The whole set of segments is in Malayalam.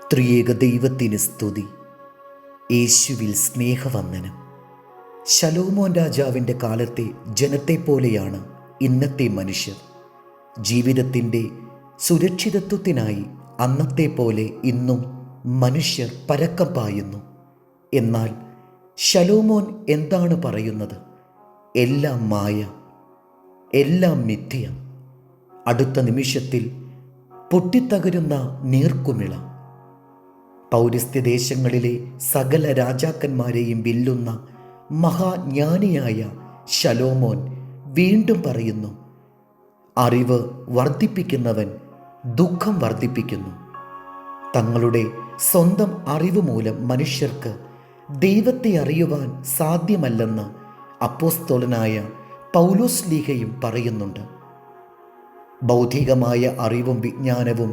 ത്രിയേക ദൈവത്തിന് സ്തുതി. യേശുവിൽ സ്നേഹവന്ദനം. ശലോമോൻ രാജാവിൻ്റെ കാലത്തെ ജനത്തെപ്പോലെയാണ് ഇന്നത്തെ മനുഷ്യർ. ജീവിതത്തിൻ്റെ സുരക്ഷിതത്വത്തിനായി അന്നത്തെ പോലെ ഇന്നും മനുഷ്യർ പരക്കം പായുന്നു. എന്നാൽ ശലോമോൻ എന്താണ് പറയുന്നത്? എല്ലാം മായ, എല്ലാം മിഥ്യ. അടുത്ത നിമിഷത്തിൽ പൊട്ടിത്തകരുന്ന നീർക്കുമിള. പൗരസ്ത്യദേശങ്ങളിലെ സകല രാജാക്കന്മാരെയും വെല്ലുന്ന മഹാജ്ഞാനിയായ ശലോമോൻ വീണ്ടും പറയുന്നു, അറിവ് വർദ്ധിപ്പിക്കുന്നവൻ ദുഃഖം വർദ്ധിപ്പിക്കുന്നു. തങ്ങളുടെ സ്വന്തം അറിവ് മൂലം മനുഷ്യർക്ക് ദൈവത്തെ അറിയുവാൻ സാധ്യമല്ലെന്ന് അപ്പോസ്തലനായ പൗലോസ്ലീഹയും പറയുന്നുണ്ട്. ബൗദ്ധികമായ അറിവും വിജ്ഞാനവും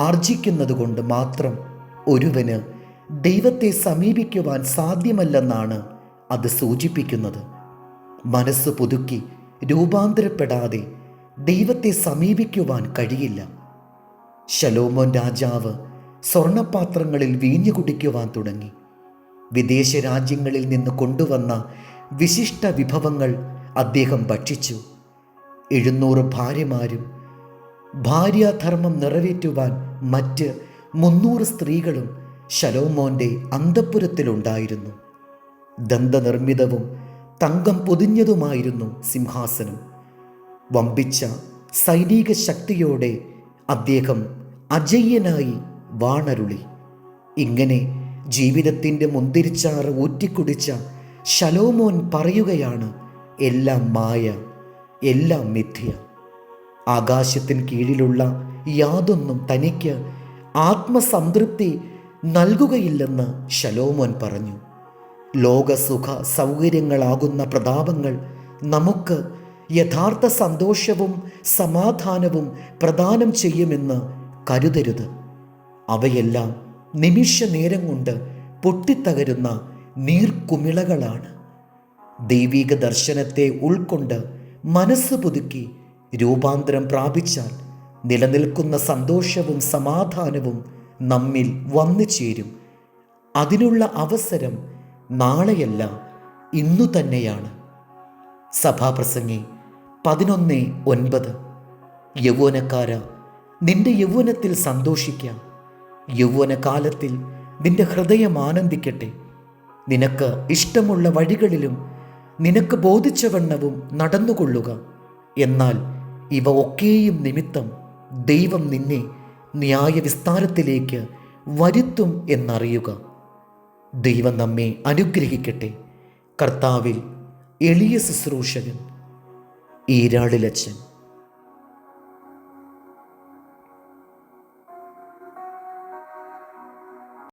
ആർജിക്കുന്നതുകൊണ്ട് മാത്രം ഒരുവന് ദൈവത്തെ സമീപിക്കുവാൻ സാധ്യമല്ലെന്നാണ് അത് സൂചിപ്പിക്കുന്നത്. മനസ്സ് പുതുക്കി രൂപാന്തരപ്പെടാതെ ദൈവത്തെ സമീപിക്കുവാൻ കഴിയില്ല. ശലോമോൻ രാജാവ് സ്വർണപാത്രങ്ങളിൽ വീഞ്ഞു കുടിക്കുവാൻ തുടങ്ങി. വിദേശ രാജ്യങ്ങളിൽ നിന്ന് കൊണ്ടുവന്ന വിശിഷ്ട വിഭവങ്ങൾ അദ്ദേഹം ഭക്ഷിച്ചു. 700 ഭാര്യമാരും ഭാര്യാധർമ്മം നിറവേറ്റുവാൻ മറ്റ് 300 സ്ത്രീകളും ശലോമോൻ്റെ അന്തഃപുരത്തിലുണ്ടായിരുന്നു. ദന്തനിർമ്മിതവും തങ്കം പൊതിഞ്ഞതുമായിരുന്നു സിംഹാസനം. വമ്പിച്ച സൈനിക ശക്തിയോടെ അദ്ദേഹം അജയ്യനായി വാണരുളി. ഇങ്ങനെ ജീവിതത്തിൻ്റെ മുന്തിരിച്ചാറ് ഊറ്റിക്കുടിച്ച ശലോമോൻ പറയുകയാണ്, എല്ലാം മായ, എല്ലാം മിഥ്യ. ആകാശത്തിന് കീഴിലുള്ള യാതൊന്നും തനിക്ക് ആത്മസംതൃപ്തി നൽകുകയില്ലെന്ന് ശലോമോൻ പറഞ്ഞു. ലോകസുഖ സൗകര്യങ്ങളാകുന്ന പ്രതാപങ്ങൾ നമുക്ക് യഥാർത്ഥ സന്തോഷവും സമാധാനവും പ്രദാനം ചെയ്യുമെന്ന് കരുതരുത്. അവയെല്ലാം നിമിഷ നേരം കൊണ്ട് പൊട്ടിത്തകരുന്ന നീർക്കുമിളകളാണ്. ദൈവിക ദർശനത്തെ ഉൾക്കൊണ്ട് മനസ്സ് പുതുക്കി രൂപാന്തരം പ്രാപിച്ചാൽ നിലനിൽക്കുന്ന സന്തോഷവും സമാധാനവും നമ്മിൽ വന്നു ചേരും. അതിനുള്ള അവസരം നാളെയല്ല, ഇന്നു തന്നെയാണ്. സഭാപ്രസംഗി 11:9. യൗവനക്കാര, നിന്റെ യൗവനത്തിൽ സന്തോഷിക്കാം. യൗവനകാലത്തിൽ നിന്റെ ഹൃദയം ആനന്ദിക്കട്ടെ. നിനക്ക് ഇഷ്ടമുള്ള വഴികളിലും നിനക്ക് ബോധിച്ചവണ്ണവും നടന്നുകൊള്ളുക. എന്നാൽ ഇവ ഒക്കെയും നിമിത്തം ദൈവം നിന്നെ ന്യായവിസ്താരത്തിലേക്ക് വരുത്തും എന്നറിയുക. ദൈവം നമ്മെ അനുഗ്രഹിക്കട്ടെ. കർത്താവിൽ എളിയ ശുശ്രൂഷകൻ ഈരാളിലച്ചൻ.